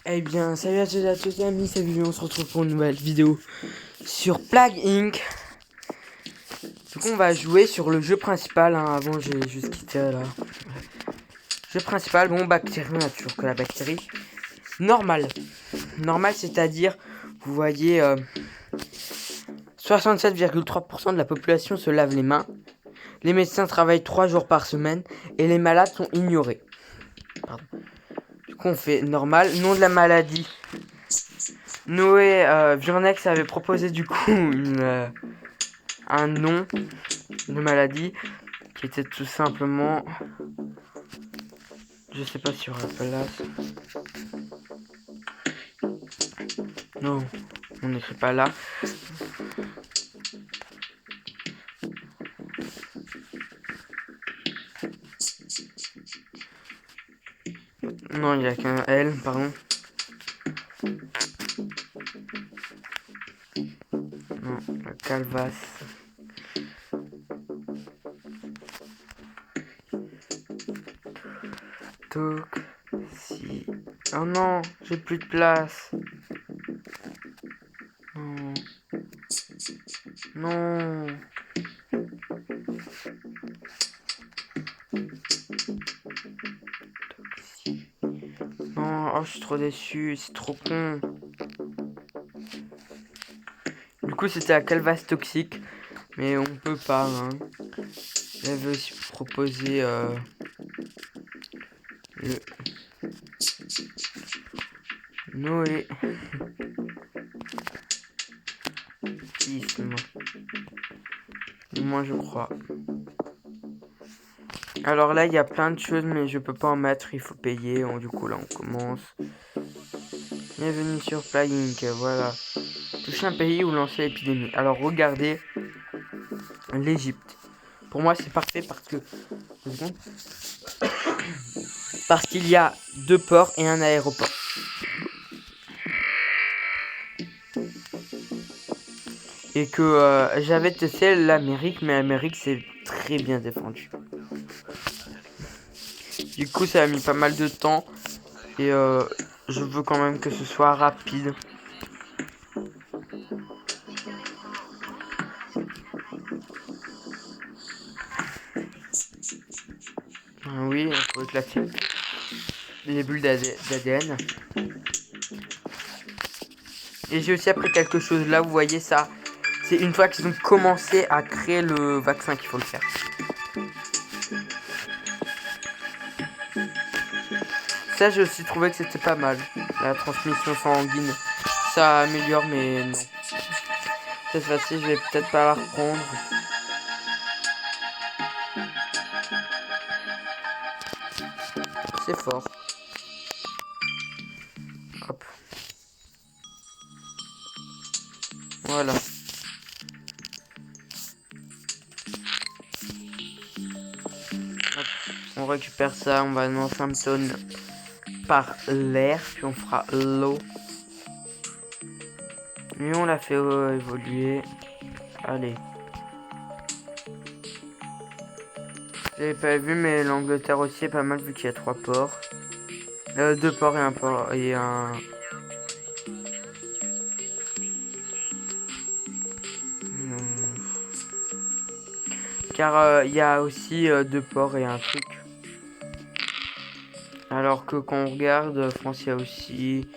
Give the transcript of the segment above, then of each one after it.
Eh bien, salut à tous et à tous les amis, salut, on se retrouve pour une nouvelle vidéo sur Plague Inc. Du coup, on va jouer sur le jeu principal, hein. Avant, j'ai juste quitté là. Jeu principal, bon, bactérie, on a toujours que la bactérie. Normal. Normal, c'est-à-dire, vous voyez, 67,3% de la population se lave les mains. Les médecins travaillent 3 jours par semaine et les malades sont ignorés. Pardon. Du coup, on fait normal. Nom de la maladie. Noé Virnex avait proposé du coup un nom de maladie qui était tout simplement, je sais pas sur la place. Non, on n'écrit pas là. Non, il n'y a qu'un L, pardon. Non, la calvasse. Si. Oh non, j'ai plus de place. Non. Non. Non, oh, je suis trop déçu, c'est trop con. Du coup, c'était la calvasse toxique, mais on peut pas, hein. J'avais aussi proposé le Noé. Moi, je crois. Alors là, il y a plein de choses, mais je peux pas en mettre, il faut payer. Du coup, là, on commence. Bienvenue sur Playing, voilà. Toucher un pays où lancer l'épidémie. Alors, regardez l'Égypte. Pour moi, c'est parfait parce qu'il y a 2 ports et un aéroport. Et que j'avais testé l'Amérique, mais l'Amérique, c'est très bien défendu. Du coup, ça a mis pas mal de temps. Et je veux quand même que ce soit rapide. Oui, on peut éclater les bulles d'ADN. Et j'ai aussi appris quelque chose. Là, vous voyez ça. C'est une fois qu'ils ont commencé à créer le vaccin qu'il faut le faire. Ça, j'ai aussi trouvé que c'était pas mal. La transmission sanguine, ça améliore, mais non. Cette fois-ci, je vais peut-être pas la reprendre. C'est fort. Hop. Voilà. Hop. On récupère ça, on va dans Symptôme par l'air, puis on fera l'eau. Et on l'a fait évoluer. Allez. J'avais pas vu, mais l'Angleterre aussi est pas mal vu qu'il y a 3 ports. 2 ports et un port et un. Car il y a aussi 2 ports et un truc. Alors que quand on regarde, France, il y a aussi.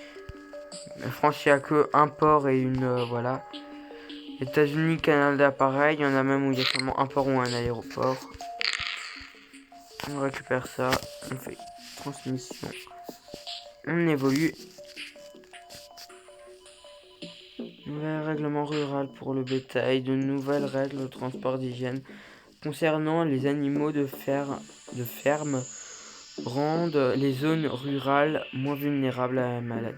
France, il y a que un port et une. Voilà. États-Unis, Canada, pareil. Il y en a même où il y a seulement un port ou un aéroport. On récupère ça. On fait transmission. On évolue. Nouvel règlement rural pour le bétail. De nouvelles règles de transport d'hygiène concernant les animaux de ferme rendent les zones rurales moins vulnérables à la maladie.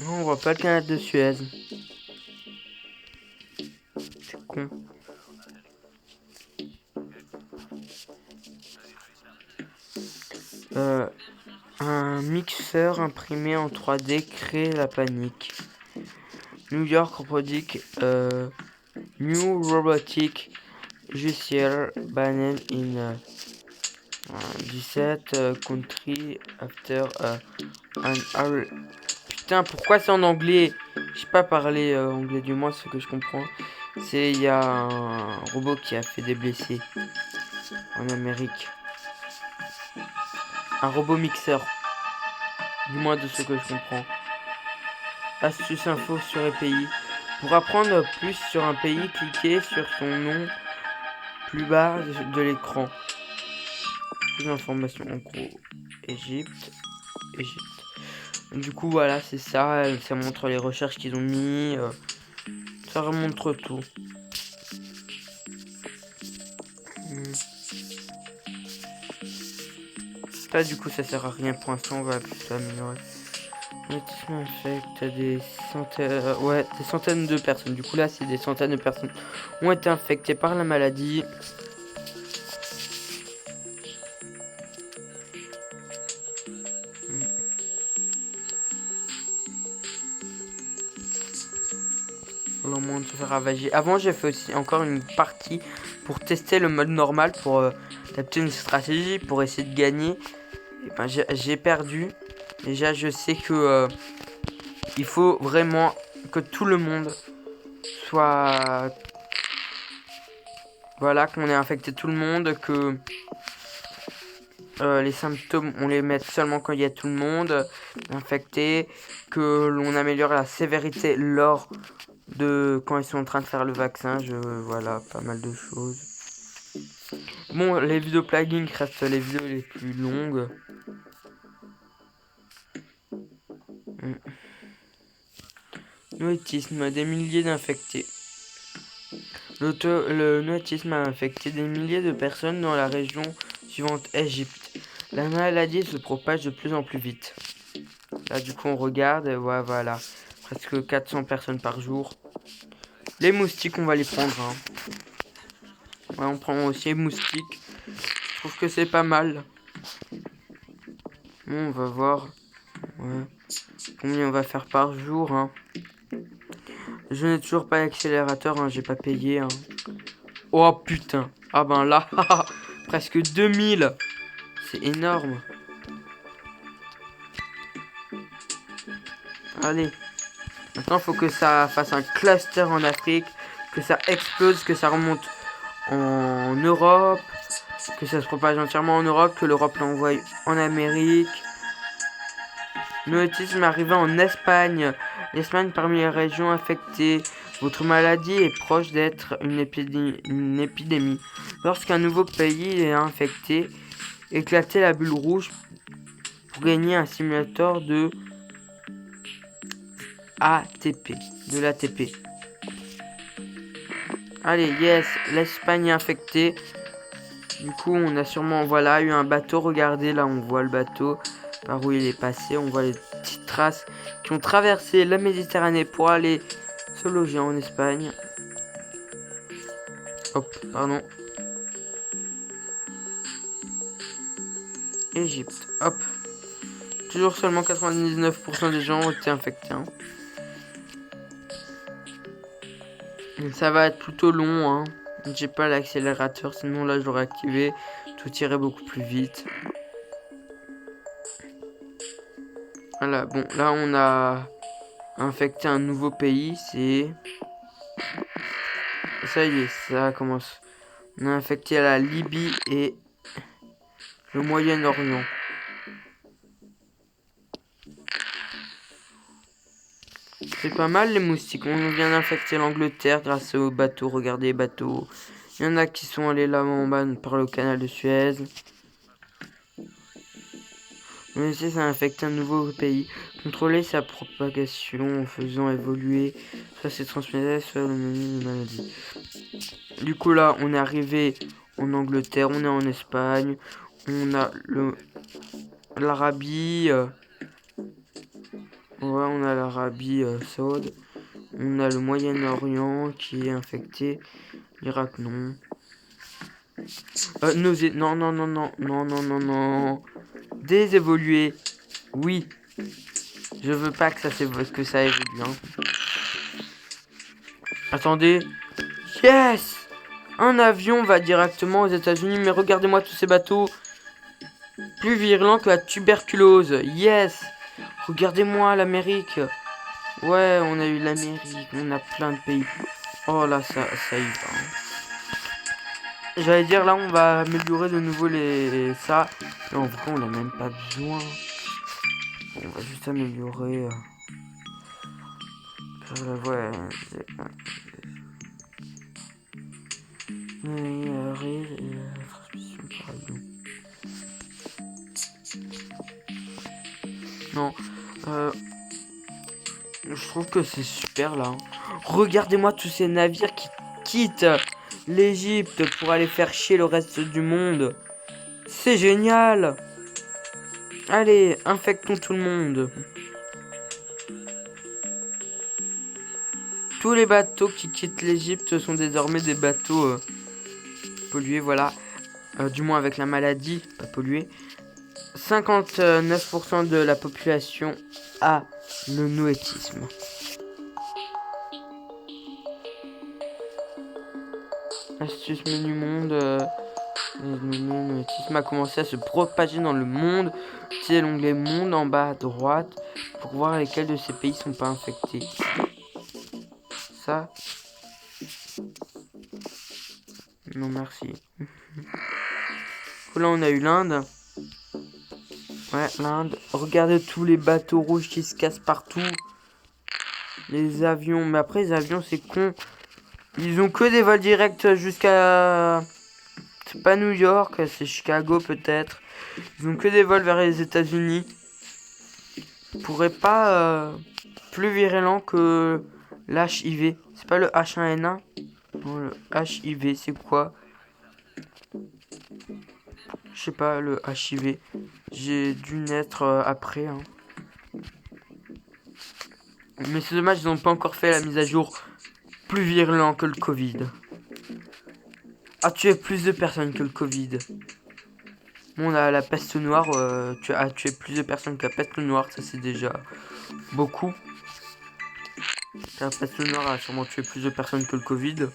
On voit pas le canal de Suez. C'est con. Un mixeur imprimé en 3D crée la panique. New York reproduit New Robotic JCL banned in 17 country after an hour. Putain, pourquoi c'est en anglais? Je sais pas parler anglais, du moins ce que je comprends. C'est il y a un robot qui a fait des blessés en Amérique. Un robot mixeur. Du moins de ce que je comprends. Astuce info sur les pays. Pour apprendre plus sur un pays, cliquez sur son nom plus bas de l'écran. Plus d'informations en gros. Égypte. Du coup voilà, c'est ça. Ça montre les recherches qu'ils ont mis. Ça remontre tout. Là du coup ça sert à rien pour l'instant, on va plus améliorer. L'autisme infecte des centaines de personnes. Du coup là c'est des centaines de personnes ont été infectées par la maladie. Le monde se fait ravager. Avant j'ai fait aussi encore une partie pour tester le mode normal, pour adapter une stratégie, pour essayer de gagner. Et ben, j'ai perdu. Déjà je sais que il faut vraiment que tout le monde soit... Voilà, qu'on ait infecté tout le monde, que les symptômes, on les met seulement quand il y a tout le monde infecté, que l'on améliore la sévérité lors de quand ils sont en train de faire le vaccin. Voilà, pas mal de choses. Bon, les vidéos plugins restent les vidéos les plus longues. Noétisme, des milliers d'infectés. Le noétisme a infecté des milliers de personnes dans la région suivante, Égypte. La maladie se propage de plus en plus vite. Là, du coup, on regarde, ouais, voilà. Presque 400 personnes par jour. Les moustiques, on va les prendre. Hein. Ouais, on prend aussi les moustiques. Je trouve que c'est pas mal. Bon, on va voir. Ouais. Combien on va faire par jour. Hein. Je n'ai toujours pas d'accélérateur, hein, j'ai pas payé. Hein. Oh putain. Ah ben là, presque 2000. C'est énorme. Allez. Maintenant, il faut que ça fasse un cluster en Afrique. Que ça explose, que ça remonte en Europe. Que ça se propage entièrement en Europe. Que l'Europe l'envoie en Amérique. Notisme arrivé en Espagne. L'Espagne parmi les régions affectées. Votre maladie est proche d'être une épidémie. Lorsqu'un nouveau pays est infecté, éclatez la bulle rouge pour gagner un simulateur de ATP. De l'ATP. Allez, yes, l'Espagne est infectée. Du coup, on a sûrement, voilà, eu un bateau. Regardez, là, on voit le bateau par où il est passé. On voit les petites traces qui ont traversé la Méditerranée pour aller se loger en Espagne. Hop, pardon. Égypte, hop. Toujours seulement 99% des gens ont été infectés. Hein. Ça va être plutôt long. Hein. J'ai pas l'accélérateur, sinon là, je l'aurais activé. Tout irait beaucoup plus vite. Voilà, bon, là, on a infecté un nouveau pays. C'est... Ça y est, ça commence. On a infecté la Libye et le Moyen-Orient. C'est pas mal les moustiques. On vient d'infecter l'Angleterre grâce aux bateaux. Regardez les bateaux. Il y en a qui sont allés là en bas par le canal de Suez. Mais ici, ça a infecté un nouveau pays. Contrôler sa propagation en faisant évoluer soit ses transmissions, soit le menu de maladie. Du coup là, on est arrivé en Angleterre, on est en Espagne, on a l'Arabie. Ouais, on a l'Arabie Saoudite. On a le Moyen-Orient qui est infecté. L'Irak, non. Non, non, non, non, non, non, non, non. Désévolué. Oui. Je veux pas que ça évolue. Hein. Attendez. Yes! Un avion va directement aux États-Unis. Mais regardez-moi tous ces bateaux. Plus virulents que la tuberculose. Yes! Regardez-moi l'Amérique. Ouais, on a eu l'Amérique. On a plein de pays. Oh là, ça y va. J'allais dire, là, on va améliorer de nouveau ça. Mais en vrai, on n'a même pas besoin. On va juste améliorer. Ouais. Non. Je trouve que c'est super là. Regardez-moi tous ces navires qui quittent l'Égypte pour aller faire chier le reste du monde. C'est génial. Allez, infectons tout le monde. Tous les bateaux qui quittent l'Égypte sont désormais des bateaux pollués, voilà. Du moins avec la maladie, pas pollués. 59% de la population a le noétisme. Astuce menu monde. Le noétisme a commencé à se propager dans le monde. Utilisez l'onglet monde en bas à droite pour voir lesquels de ces pays sont pas infectés. Ça. Non merci. Là on a eu l'Inde. Ouais, l'Inde. Regardez tous les bateaux rouges qui se cassent partout. Les avions. Mais après, les avions, c'est con. Ils ont que des vols directs jusqu'à... C'est pas New York, c'est Chicago peut-être. Ils ont que des vols vers les États-Unis. Ils pourraient pas... plus virulent que l'HIV. C'est pas le H1N1. Non, le HIV, c'est quoi? Je sais pas, le HIV. J'ai dû naître après. Hein. Mais c'est dommage, ils n'ont pas encore fait la mise à jour. Plus virulent que le Covid. A tué plus de personnes que le Covid. Bon, la peste noire a tué plus de personnes que la peste noire. Ça, c'est déjà beaucoup. La peste noire a sûrement tué plus de personnes que le Covid.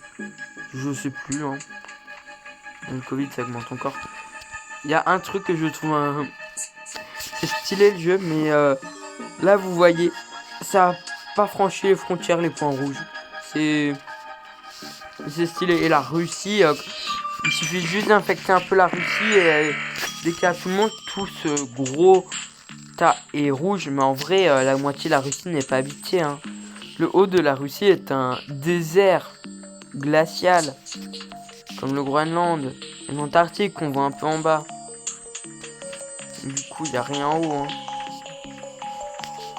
Je sais plus. Hein. Le Covid, ça augmente encore. Il y a un truc que je trouve... C'est stylé le jeu, mais là, vous voyez, ça a pas franchi les frontières, les points rouges. C'est stylé. Et la Russie, il suffit juste d'infecter un peu la Russie et dès qu'il y a tout le monde, tout ce gros tas est rouge. Mais en vrai, la moitié de la Russie n'est pas habitée. Hein. Le haut de la Russie est un désert glacial, comme le Groenland et l'Antarctique qu'on voit un peu en bas. Du coup, il n'y a rien en haut. Hein.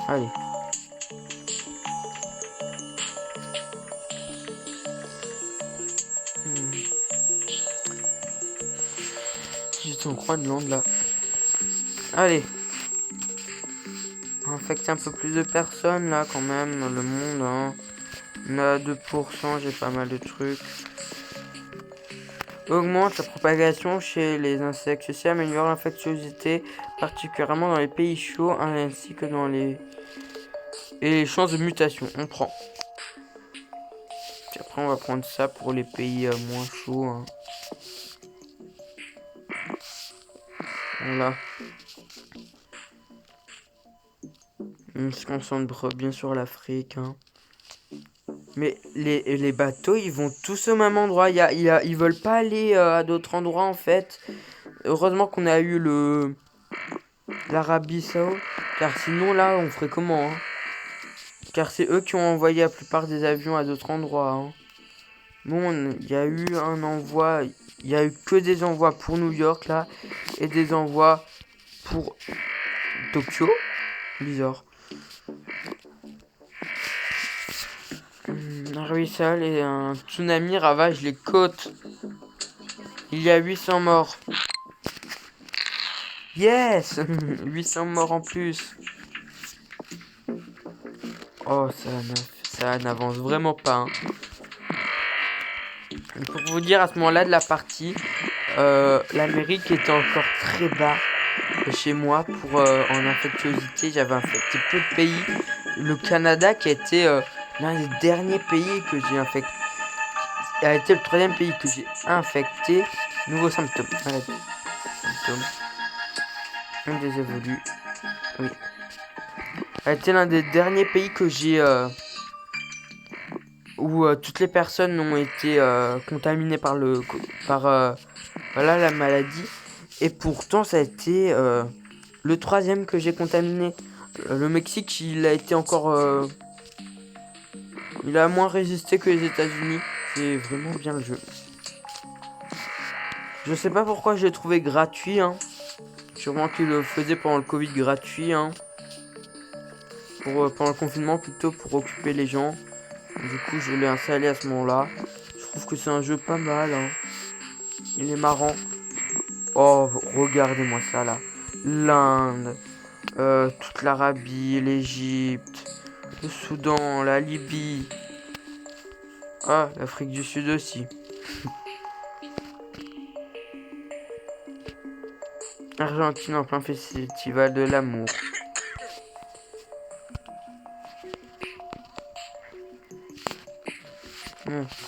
Allez. Juste en Groenland là. Allez. Infecter un peu plus de personnes là quand même dans le monde. Hein. On a 2%, j'ai pas mal de trucs. Augmente la propagation chez les insectes. Ceci améliore l'infectiosité, particulièrement dans les pays chauds, ainsi que dans les... Et les chances de mutation. On prend. Puis après, on va prendre ça pour les pays moins chauds. Hein. Voilà. On se concentre bien sur l'Afrique. Hein. Mais les bateaux, ils vont tous au même endroit. Ils veulent pas aller à d'autres endroits, en fait. Heureusement qu'on a eu l'Arabie Saoudite. Car sinon, là, on ferait comment hein. Car c'est eux qui ont envoyé la plupart des avions à d'autres endroits. Hein. Bon, il y a eu un envoi. Il y a eu que des envois pour New York, là. Et des envois pour Tokyo. Bizarre. Un ruisselle et un tsunami ravagent les côtes. Il y a 800 morts. Yes. 800 morts en plus. Oh, ça n'avance vraiment pas. Hein. Pour vous dire, à ce moment-là de la partie, l'Amérique était encore très bas. chez moi pour en infectiosité. J'avais infecté peu de pays. Le Canada qui a été l'un des derniers pays que j'ai infecté. A été le troisième pays que j'ai infecté. Nouveaux symptômes. Maladie. Symptômes. On désévolue. Oui. A été l'un des derniers pays que j'ai où toutes les personnes ont été contaminées par voilà la maladie. Et pourtant ça a été le troisième que j'ai contaminé. Le Mexique, il a été encore il a moins résisté que les États-Unis. C'est vraiment bien le jeu. Je sais pas pourquoi je l'ai trouvé gratuit, hein. Sûrement qu'il le faisait pendant le Covid gratuit, hein. Pendant le confinement plutôt, pour occuper les gens. Du coup, je l'ai installé à ce moment-là. Je trouve que c'est un jeu pas mal, hein. Il est marrant. Oh, regardez-moi ça là. L'Inde, toute l'Arabie, l'Égypte, le Soudan, la Libye. Ah, l'Afrique du Sud aussi. Argentine en plein festival de l'amour.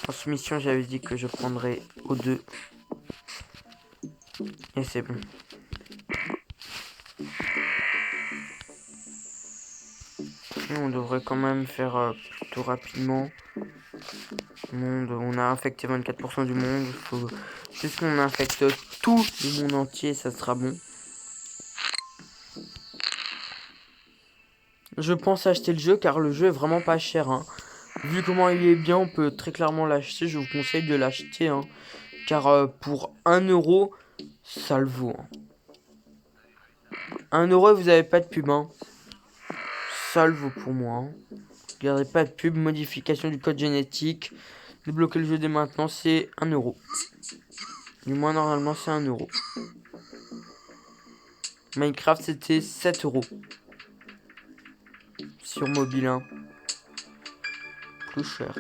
Transmission, j'avais dit que je prendrais aux deux. Et c'est bon. On devrait quand même faire plutôt rapidement. On a infecté 24% du monde. Faut juste qu'on infecte tout le monde entier, ça sera bon. Je pense acheter le jeu car le jeu est vraiment pas cher, hein. Vu comment il est bien, on peut très clairement l'acheter. Je vous conseille de l'acheter, hein, car pour 1€, ça le vaut, hein. 1€ et vous avez pas de pub, hein. Ça le vaut pour moi, hein. Regardez, pas de pub, modification du code génétique. Débloquer le jeu dès maintenant, c'est 1€. Du moins, normalement, c'est 1€. Minecraft, c'était 7€. Sur mobile, hein. Plus cher.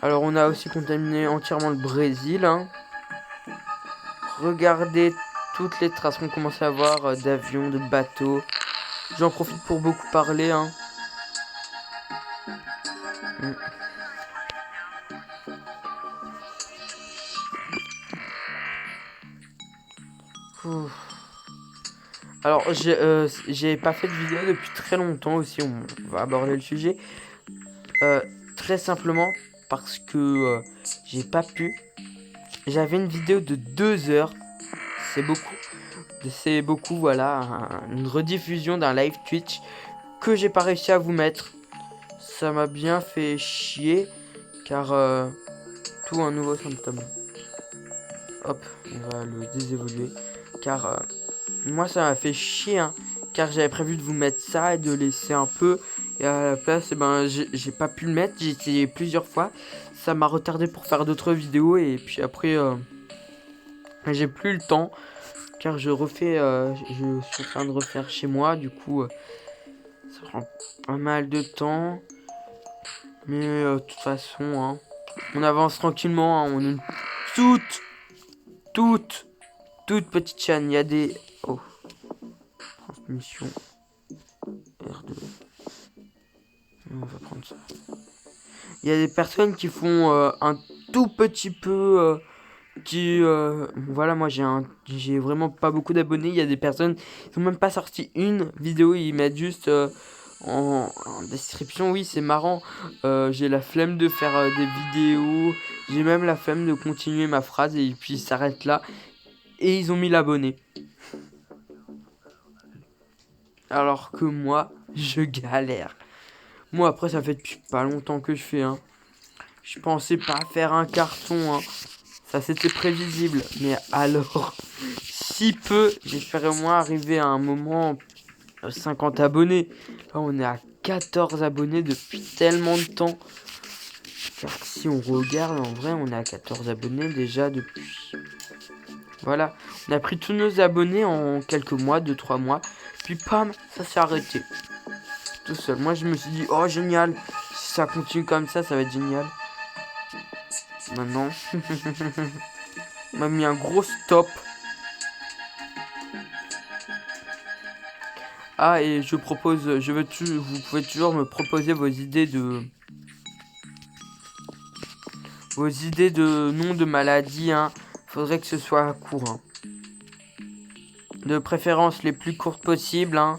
Alors, on a aussi contaminé entièrement le Brésil, hein. Regardez toutes les traces qu'on commence à avoir d'avions, de bateaux. J'en profite pour beaucoup parler, hein. Alors, j'ai pas fait de vidéo depuis très longtemps aussi. On va aborder le sujet. Très simplement parce que j'ai pas pu. J'avais une vidéo de 2 heures. C'est beaucoup. C'est beaucoup, voilà. Une rediffusion d'un live Twitch que j'ai pas réussi à vous mettre. Ça m'a bien fait chier. Car tout un nouveau symptôme. Hop, on va le désévoluer. Car moi ça m'a fait chier, hein, car j'avais prévu de vous mettre ça et de laisser un peu. Et à la place, j'ai pas pu le mettre. J'ai essayé plusieurs fois. Ça m'a retardé pour faire d'autres vidéos. Et puis après, j'ai plus le temps. Car je refais, je suis en train de refaire chez moi. Du coup, ça prend pas mal de temps. Mais de toute façon, hein, on avance tranquillement. Hein, on est toute petite chaîne. Il y a des... Oh. Transmission. R2. On va prendre ça. Il y a des personnes qui font un tout petit peu... voilà, moi j'ai vraiment pas beaucoup d'abonnés. Il y a des personnes qui n'ont même pas sorti une vidéo. Ils mettent juste en description. Oui, c'est marrant. J'ai la flemme de faire des vidéos. J'ai même la flemme de continuer ma phrase. Et puis ils s'arrêtent là. Et ils ont mis l'abonné. Alors que moi, je galère. Moi, après, ça fait depuis pas longtemps que je fais, hein. Je pensais pas faire un carton, hein. Ça, c'était prévisible. Mais alors, si peu, j'espérais au moins arriver à un moment 50 abonnés. Là, on est à 14 abonnés depuis tellement de temps. Car si on regarde, en vrai, on est à 14 abonnés déjà depuis... Voilà, on a pris tous nos abonnés en quelques mois, 2-3 mois. Puis pam, ça s'est arrêté. Tout seul. Moi je me suis dit, oh génial, si ça continue comme ça va être génial. Maintenant. On m'a mis un gros stop. Ah, et je propose, vous pouvez toujours me proposer vos idées de nom de maladie, hein. Faudrait que ce soit court, hein. De préférence les plus courtes possibles, hein.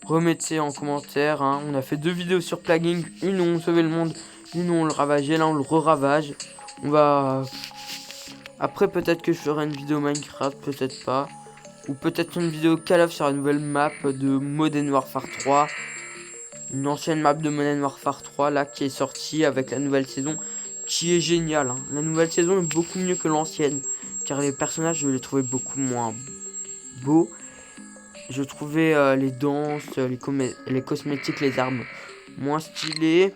Remettez en commentaire, hein. On a fait 2 vidéos sur Plaguing, une où on sauvait le monde, une où on le ravageait, là on le re-ravage. On va... Après peut-être que je ferai une vidéo Minecraft, peut-être pas. Ou peut-être une vidéo Call of sur la nouvelle map de Modern Warfare 3. Une ancienne map de Modern Warfare 3 là qui est sortie avec la nouvelle saison, qui est géniale, hein. La nouvelle saison est beaucoup mieux que l'ancienne, car les personnages je les trouvais beaucoup moins beaux. Je trouvais les danses, les cosmétiques, les armes moins stylées.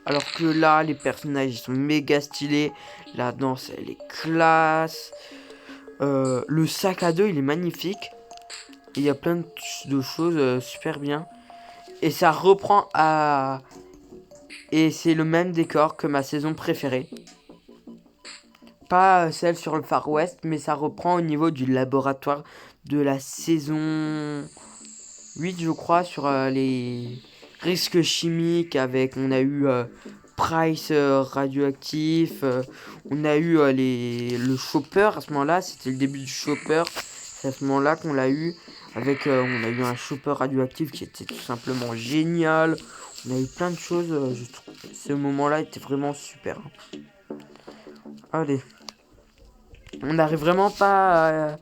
Alors que là, les personnages ils sont méga stylés. La danse elle est classe. Le sac à dos il est magnifique. Il y a plein de choses super bien. Et ça reprend à... Et c'est le même décor que ma saison préférée. Pas celle sur le Far West, mais ça reprend au niveau du laboratoire de la saison 8, je crois, sur les risques chimiques avec... On a eu Price radioactif, on a eu le Chopper à ce moment-là, c'était le début du Chopper. C'est à ce moment-là qu'on l'a eu. Avec, on a eu un Chopper radioactif qui était tout simplement génial. On a eu plein de choses. Je trouve ce moment-là était vraiment super. Allez. On n'arrive vraiment pas à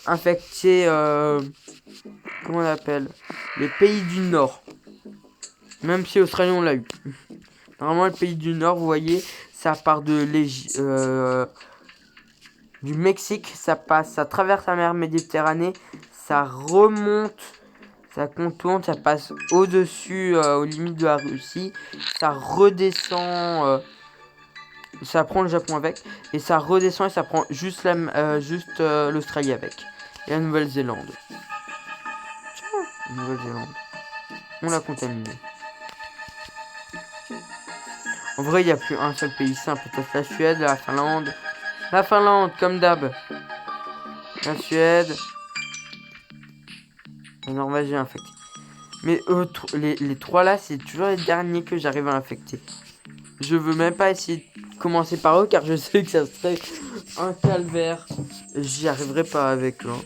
infecter... comment on appelle, les pays du Nord. Même si Australie on l'a eu. Normalement, le pays du Nord, vous voyez, ça part de du Mexique. Ça traverse la mer Méditerranée. Ça remonte, ça contourne, ça passe au-dessus, aux limites de la Russie. Ça redescend, ça prend le Japon avec. Et ça redescend et ça prend juste l'Australie avec. Et la Nouvelle-Zélande. Tiens, Nouvelle-Zélande. On l'a contaminé. En vrai, il n'y a plus un seul pays sain. Peut-être la Suède, la Finlande. La Finlande, comme d'hab. La Suède. La Norvège est infectée. Mais les trois là, c'est toujours les derniers que j'arrive à infecter. Je veux même pas essayer de commencer par eux, car je sais que ça serait un calvaire. J'y arriverai pas avec eux, hein.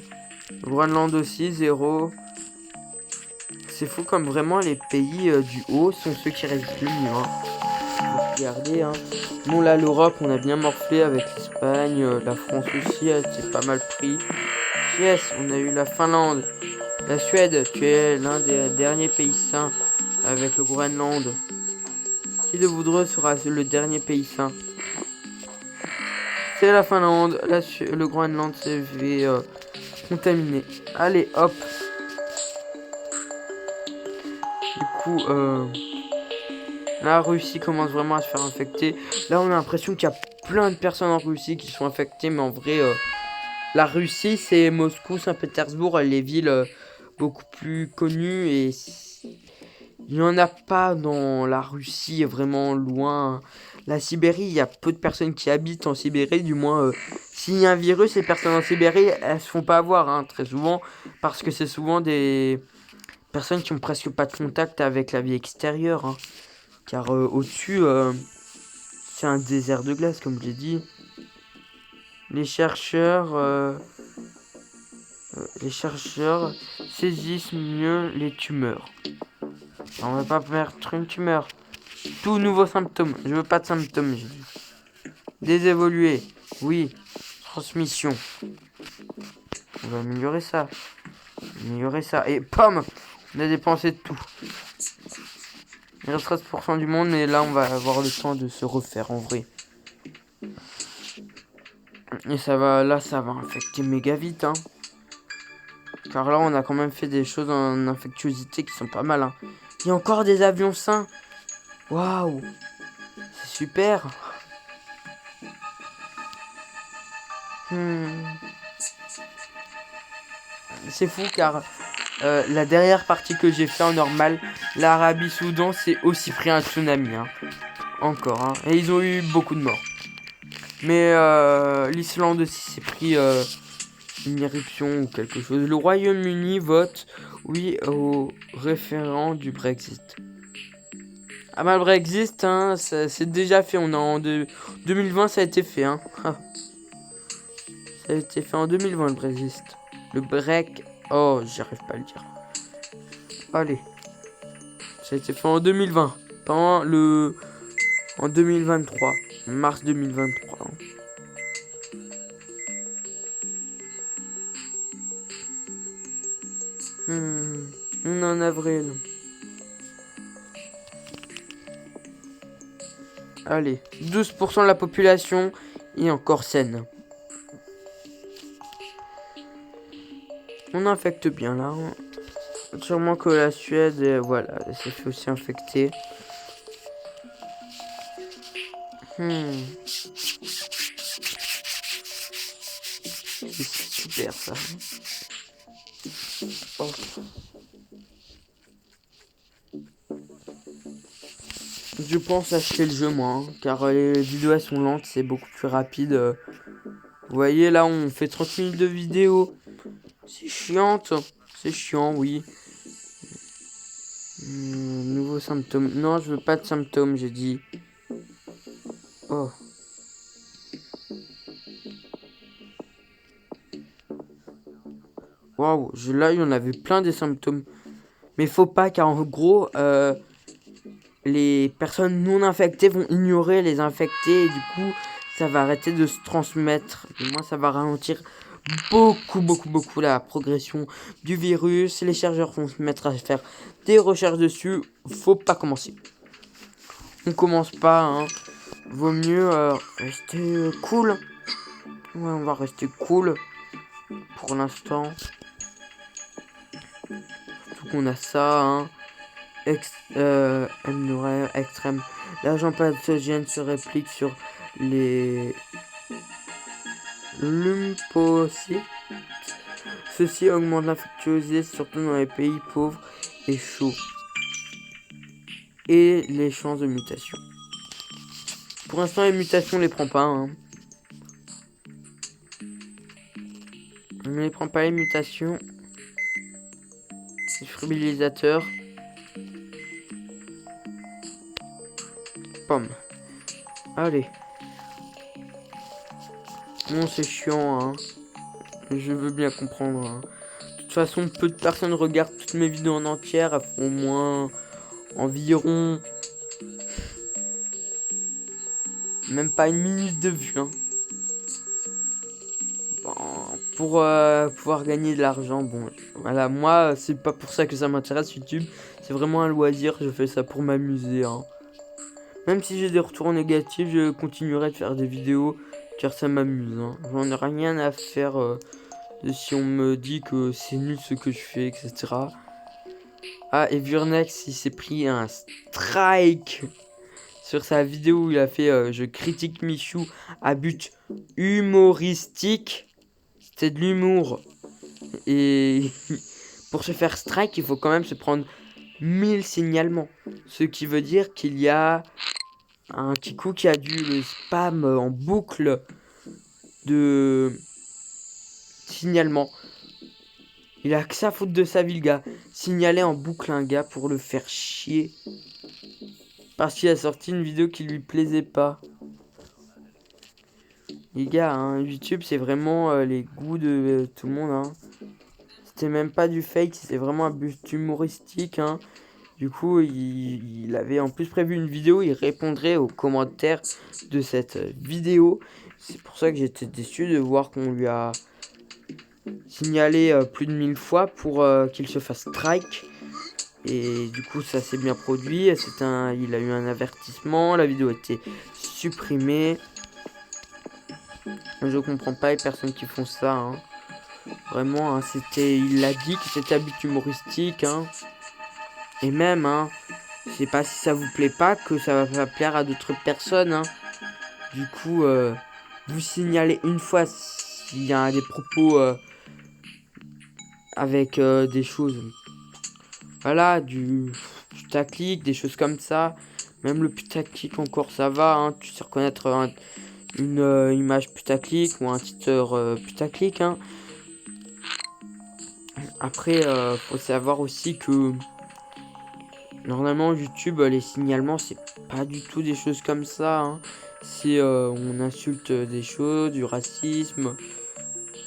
Groenland aussi, 0. C'est fou comme vraiment les pays du haut sont ceux qui restent le mieux, hein. Regardez, hein. Bon là l'Europe on a bien morflé avec l'Espagne, la France aussi elle s'est pas mal pris. Yes, on a eu la Finlande, la Suède qui est l'un des derniers pays sains avec le Groenland. Qui de vous deux sera le dernier pays sain? C'est la Finlande, le Groenland s'est fait contaminé. Allez hop. Du coup la Russie commence vraiment à se faire infecter. Là, on a l'impression qu'il y a plein de personnes en Russie qui sont infectées. Mais en vrai, la Russie, c'est Moscou, Saint-Pétersbourg, les villes beaucoup plus connues. Et il n'y en a pas dans la Russie, vraiment loin. La Sibérie, il y a peu de personnes qui habitent en Sibérie. Du moins, s'il y a un virus, les personnes en Sibérie, elles se font pas avoir, hein, très souvent. Parce que c'est souvent des personnes qui ont presque pas de contact avec la vie extérieure, hein. Car au-dessus, c'est un désert de glace, comme j'ai dit. Les chercheurs saisissent mieux les tumeurs. Alors, on va pas perdre une tumeur. Tout nouveau symptôme. Je veux pas de symptômes. Désévoluer. Oui. Transmission. On va améliorer ça. Et pomme. On a dépensé tout. Il reste 13% du monde, mais là on va avoir le temps de se refaire en vrai. Et ça va infecter méga vite, hein. Car là on a quand même fait des choses en infectiosité qui sont pas mal, hein. Il y a encore des avions sains. Waouh. C'est super. C'est fou car la dernière partie que j'ai fait en normal, l'Arabie Soudan s'est aussi pris un tsunami, hein. Encore, hein. Et ils ont eu beaucoup de morts. Mais l'Islande aussi s'est pris une éruption ou quelque chose. Le Royaume-Uni vote oui au référendum du Brexit. Ah bah le Brexit, hein, c'est déjà fait. On est en 2020, ça a été fait. Hein. Ça a été fait en 2020 le Brexit. Le break. Oh, j'arrive pas à le dire. Allez. Ça a été fait en 2020. Pas en 2023. Mars 2023. On est en avril. Allez. 12% de la population est encore saine. On infecte bien là. Sûrement que la Suède, voilà, elle s'est fait aussi infecter. C'est super ça. Oh. Je pense acheter le jeu moi, hein, car les vidéos elles sont lentes, c'est beaucoup plus rapide. Vous voyez là, on fait 30 minutes de vidéo. C'est chiante. C'est chiant, oui. Nouveau symptôme. Non, je veux pas de symptômes, j'ai dit. Oh. Waouh, là, il y en avait plein des symptômes. Mais faut pas, car en gros, les personnes non infectées vont ignorer les infectés. Et du coup, ça va arrêter de se transmettre. Et moi, ça va ralentir beaucoup la progression du virus. Les chercheurs vont se mettre à faire des recherches dessus. Faut pas commencer. On commence pas, hein. Vaut mieux rester cool. Ouais, on va rester cool pour l'instant. Surtout qu'on a ça, hein. Extrême. L'agent pathogène se réplique sur les lymphocytes. Ceci augmente l'infectiosité, surtout dans les pays pauvres et chauds. Et les chances de mutation. Pour l'instant, les mutations, on les prend pas. Hein. On ne les prend pas, les mutations. Défibrillateur. Pomme. Allez. Non, c'est chiant, hein. Je veux bien comprendre. Hein. De toute façon, peu de personnes regardent toutes mes vidéos en entière. Elles font au moins environ... Même pas une minute de vue. Hein. Bon, pour pouvoir gagner de l'argent, bon, voilà, moi, c'est pas pour ça que ça m'intéresse YouTube. C'est vraiment un loisir, je fais ça pour m'amuser. Hein. Même si j'ai des retours négatifs, je continuerai de faire des vidéos car ça m'amuse. Hein. J'en ai rien à faire de si on me dit que c'est nul ce que je fais, etc. Ah, et Vurnex, il s'est pris un strike sur sa vidéo où il a fait je critique Michou à but humoristique. C'était de l'humour. Et pour se faire strike, il faut quand même se prendre 1000 signalements. Ce qui veut dire qu'il y a un Kikou qui a dû le spam en boucle de signalements. Il a que ça à foutre de sa vie, le gars. Signaler en boucle un gars pour le faire chier. Parce qu'il a sorti une vidéo qui lui plaisait pas. Les gars, hein, YouTube, c'est vraiment les goûts de tout le monde. Hein. C'était même pas du fake, c'était vraiment un but humoristique. Hein. Du coup, il avait en plus prévu une vidéo, il répondrait aux commentaires de cette vidéo. C'est pour ça que j'étais déçu de voir qu'on lui a signalé plus de 1000 fois pour qu'il se fasse strike. Et du coup, ça s'est bien produit. Il a eu un avertissement, la vidéo a été supprimée. Je comprends pas les personnes qui font ça. Hein. Vraiment, hein, il a dit que c'était un but humoristique. Hein. Et même, hein, je sais pas si ça vous plaît pas, que ça va plaire à d'autres personnes. Hein. Du coup, vous signalez une fois s'il y a des propos avec des choses. Voilà, du putaclic, des choses comme ça. Même le putaclic encore, ça va. Hein, tu sais reconnaître une image putaclic ou un titre putaclic, hein. Après, faut savoir aussi que normalement YouTube, les signalements, c'est pas du tout des choses comme ça, hein. Si on insulte des choses, du racisme,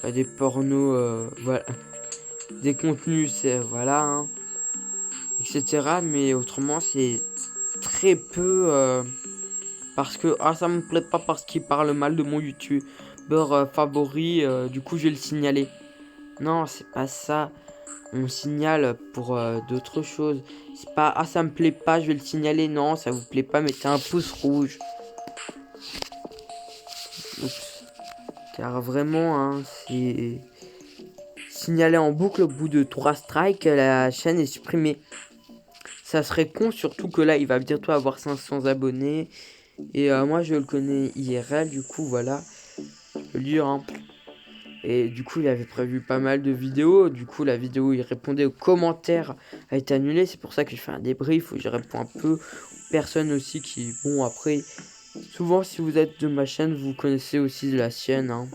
des pornos, voilà, des contenus, c'est voilà, hein, etc. Mais autrement, c'est très peu parce que ça me plaît pas parce qu'il parle mal de mon youtubeur favori, du coup je vais le signaler. Non, c'est pas ça. On signale pour d'autres choses. C'est pas ça me plaît pas, je vais le signaler. Non, ça vous plaît pas, mettez un pouce rouge. Oups. Car vraiment, hein, c'est signalé en boucle au bout de 3 strikes, la chaîne est supprimée. Ça serait con, surtout que là, il va bientôt avoir 500 abonnés. Et moi, je le connais IRL, du coup, voilà. Je peux le dire, hein. Et du coup, il avait prévu pas mal de vidéos. Du coup, la vidéo, il répondait aux commentaires, a été annulée. C'est pour ça que je fais un débrief où je réponds un peu aux personnes aussi qui... Bon, après, souvent, si vous êtes de ma chaîne, vous connaissez aussi de la sienne, hein.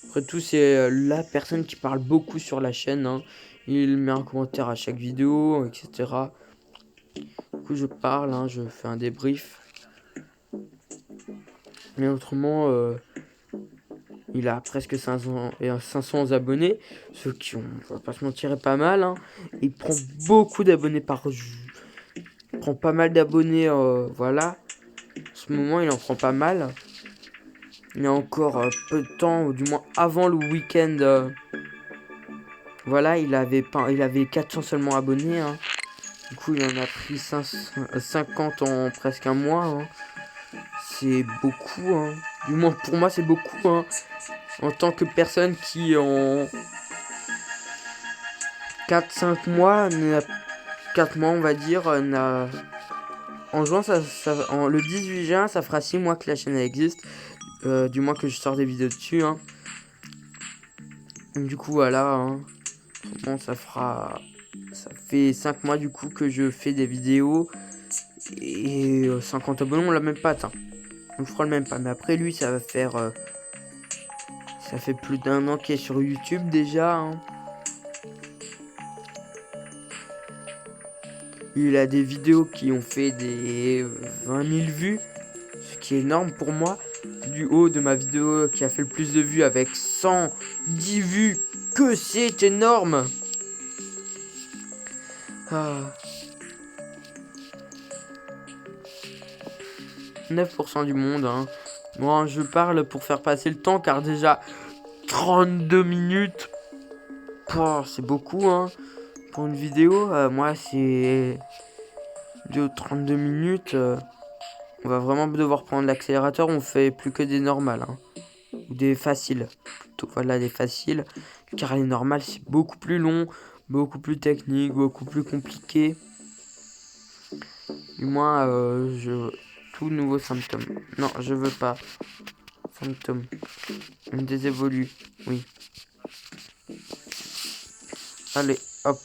Après tout, c'est la personne qui parle beaucoup sur la chaîne, hein. Il met un commentaire à chaque vidéo, etc. Du coup, je parle, hein, je fais un débrief. Mais autrement, il a presque 500 abonnés. Ce qui, on va pas se mentir, est pas mal, hein. Il prend beaucoup d'abonnés par jour. Il prend pas mal d'abonnés, voilà. En ce moment, il en prend pas mal. Il y a encore peu de temps, ou du moins avant le week-end. Voilà, il avait 400 seulement abonnés, hein. Du coup, il en a pris 50 en presque un mois, hein. C'est beaucoup, hein. Du moins, pour moi, c'est beaucoup, hein. En tant que personne qui, en 4-5 mois, 4 mois, on va dire, en juin, le 18 juin, ça fera 6 mois que la chaîne existe. Du moins que je sors des vidéos dessus, hein. Du coup, voilà, hein. Bon, ça fait 5 mois, du coup, que je fais des vidéos. Et 50 abonnés, on l'a même pas atteint. On fera le même pas. Mais après, lui, ça va faire... ça fait plus d'un an qu'il est sur YouTube, déjà, hein. Il a des vidéos qui ont fait des 20 000 vues. Ce qui est énorme pour moi. Du haut de ma vidéo qui a fait le plus de vues avec 110 vues. Que c'est énorme! Ah. 9% du monde, hein. Moi, je parle pour faire passer le temps, car déjà 32 minutes, c'est beaucoup, hein. Pour une vidéo, moi, c'est de 32 minutes. On va vraiment devoir prendre l'accélérateur. On fait plus que des normales, hein. Ou des faciles. Plutôt, voilà, des faciles. Car les normales, c'est beaucoup plus long, beaucoup plus technique, beaucoup plus compliqué. Du moins, tout nouveau symptôme. Non, je veux pas. Symptôme. On désévolue. Oui. Allez, hop.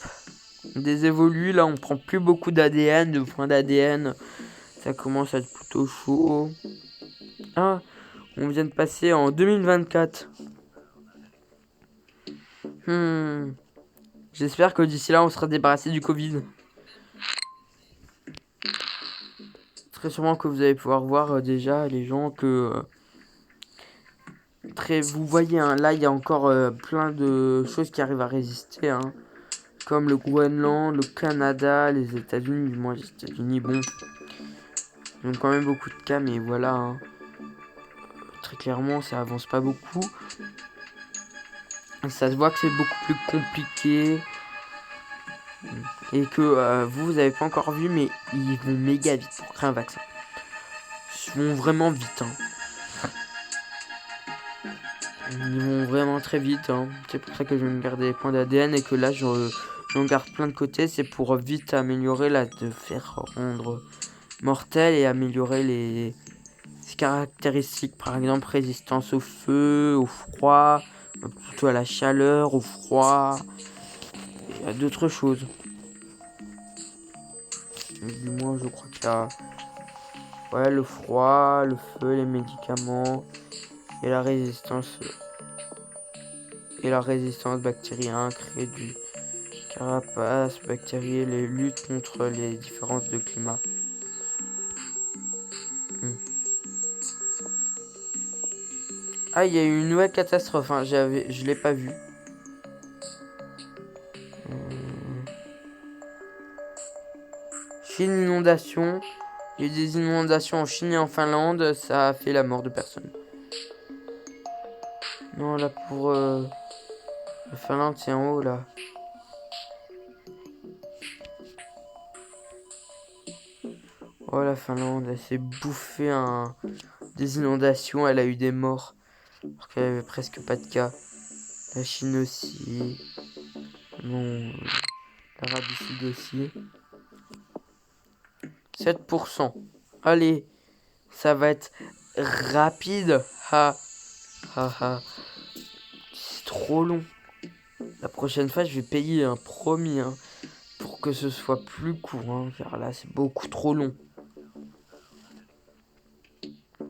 On désévolue. Là, on prend plus beaucoup d'ADN, de points d'ADN. Ça commence à être plutôt chaud. Ah, on vient de passer en 2024. J'espère que d'ici là, on sera débarrassé du Covid. Très sûrement que vous allez pouvoir voir déjà les gens que... vous voyez, hein, là, il y a encore plein de choses qui arrivent à résister, hein. Comme le Groenland, le Canada, les États-Unis. Du moins, les États-Unis, bon... Ils ont quand même beaucoup de cas, mais voilà, hein. Très clairement, ça avance pas beaucoup. Ça se voit que c'est beaucoup plus compliqué. Et que vous avez pas encore vu, mais ils vont méga vite pour créer un vaccin. Ils vont vraiment vite, hein. Ils vont vraiment très vite, hein. C'est pour ça que je vais me garder les points d'ADN et que là, j'en garde plein de côté. C'est pour vite améliorer, là, de faire rendre mortel et améliorer les caractéristiques. Par exemple, résistance au feu, au froid, plutôt à la chaleur, au froid et à d'autres choses. Du moins, je crois qu'il y a Ouais, le froid, le feu, les médicaments et la résistance bactérienne, créer du carapace bactérienne, les luttes contre les différences de climat. Ah, il y a eu une nouvelle catastrophe, hein. Je l'ai pas vu. Chine, inondation. Il y a eu des inondations en Chine et en Finlande, ça a fait la mort de personnes. Non, là pour la Finlande, c'est en haut là. Oh, la Finlande, elle s'est bouffée des inondations, elle a eu des morts. Alors qu'elle avait presque pas de cas. La Chine aussi. Bon, l'Arabie Sud aussi. 7%. Allez, ça va être rapide. Ha, ha, ha. C'est trop long. La prochaine fois, je vais payer un promis, hein, pour que ce soit plus court, hein, car là, c'est beaucoup trop long.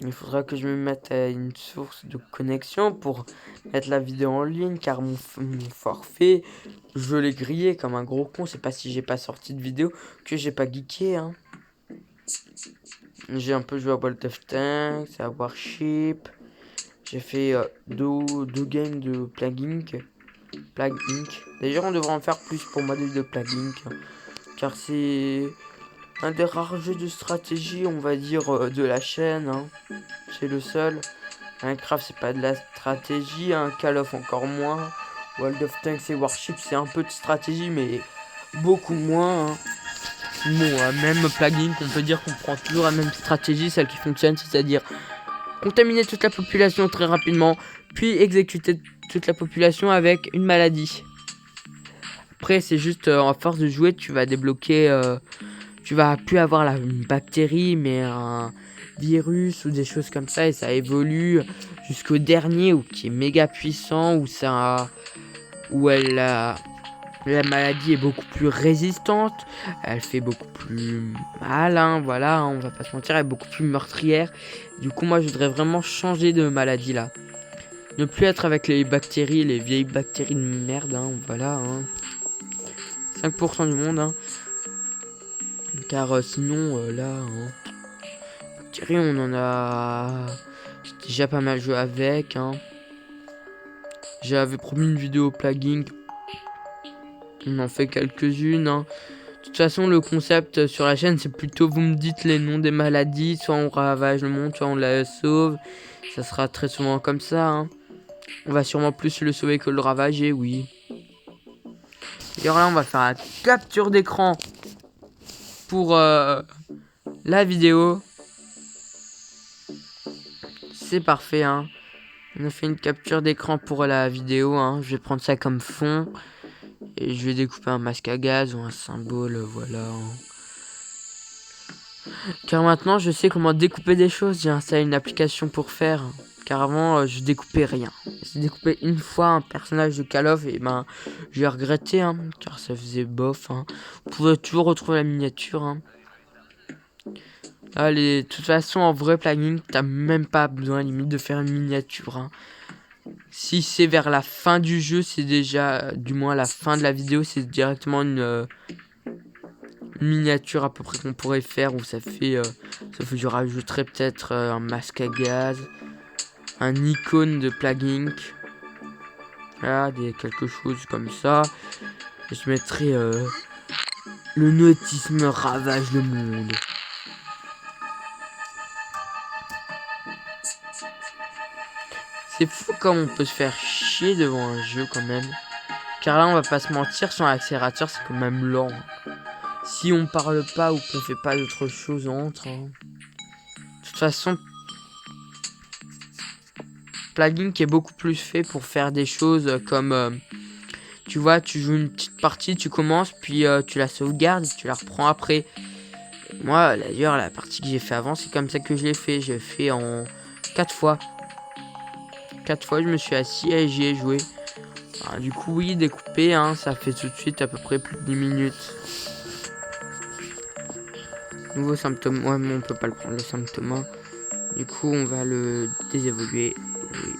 Il faudra que je me mette à une source de connexion pour mettre la vidéo en ligne, car mon forfait, je l'ai grillé comme un gros con. C'est pas si j'ai pas sorti de vidéo que j'ai pas geeké, hein. J'ai un peu joué à World of Tanks, à Warship. J'ai fait deux games de Plague Inc. D'ailleurs, on devrait en faire plus pour modèle de Plague Inc. Car c'est un des rares jeux de stratégie, on va dire, de la chaîne, hein. C'est le seul. Minecraft, c'est pas de la stratégie, hein. Call of encore moins. World of Tanks et Warship, c'est un peu de stratégie, mais beaucoup moins, hein. Bon, même Plague Inc, on peut dire qu'on prend toujours la même stratégie, celle qui fonctionne, c'est-à-dire contaminer toute la population très rapidement, puis exécuter toute la population avec une maladie. Après, c'est juste, à force de jouer, tu vas débloquer... tu vas plus avoir une bactérie, mais un virus ou des choses comme ça, et ça évolue jusqu'au dernier, ou qui est méga puissant, où la maladie est beaucoup plus résistante, elle fait beaucoup plus mal, hein, voilà, hein, on va pas se mentir, elle est beaucoup plus meurtrière. Du coup, moi, je voudrais vraiment changer de maladie là. Ne plus être avec les bactéries, les vieilles bactéries de merde, hein, voilà. Hein. 5% du monde, hein. Car sinon, là, hein, bactéries, on en a... J'ai déjà pas mal joué avec, hein. J'avais promis une vidéo Plague Inc. On en fait quelques-unes, hein. De toute façon, le concept sur la chaîne, c'est plutôt vous me dites les noms des maladies, soit on ravage le monde, soit on la sauve. Ça sera très souvent comme ça, hein. On va sûrement plus le sauver que le ravager, oui. D'ailleurs là, on va faire la capture d'écran pour la vidéo. C'est parfait, hein. On a fait une capture d'écran pour la vidéo, hein. Je vais prendre ça comme fond. Et je vais découper un masque à gaz ou un symbole, voilà. Car maintenant, je sais comment découper des choses. J'ai installé une application pour faire. Car avant, je découpais rien. J'ai découpé une fois un personnage de Call of et ben, j'ai regretté, hein, car ça faisait bof, hein. Vous pouvez toujours retrouver la miniature, hein. Allez, de toute façon, en vrai planning, t'as même pas besoin limite de faire une miniature, hein. Si c'est vers la fin du jeu, c'est déjà, du moins la fin de la vidéo, c'est directement une miniature à peu près qu'on pourrait faire, où ça fait je rajouterais peut-être un masque à gaz, un icône de Plague Inc. Voilà, quelque chose comme ça. Et je mettrais le nautisme ravage le monde. C'est fou comme on peut se faire chier devant un jeu quand même. Car là, on va pas se mentir, son accélérateur c'est quand même lent. Si on parle pas ou qu'on fait pas d'autre chose entre, hein. De toute façon, Plague Inc est beaucoup plus fait pour faire des choses comme tu vois, tu joues une petite partie, tu commences, puis tu la sauvegardes et tu la reprends après. Moi, d'ailleurs, la partie que j'ai fait avant, c'est comme ça que je l'ai fait. J'ai fait en 4 fois. 4 fois, je me suis assis et j'y ai joué. Alors, du coup, oui, découper, hein, ça fait tout de suite à peu près plus de 10 minutes. Nouveau symptôme. Ouais, mais on peut pas le prendre, le symptôme. Du coup, on va le désévoluer. Oui.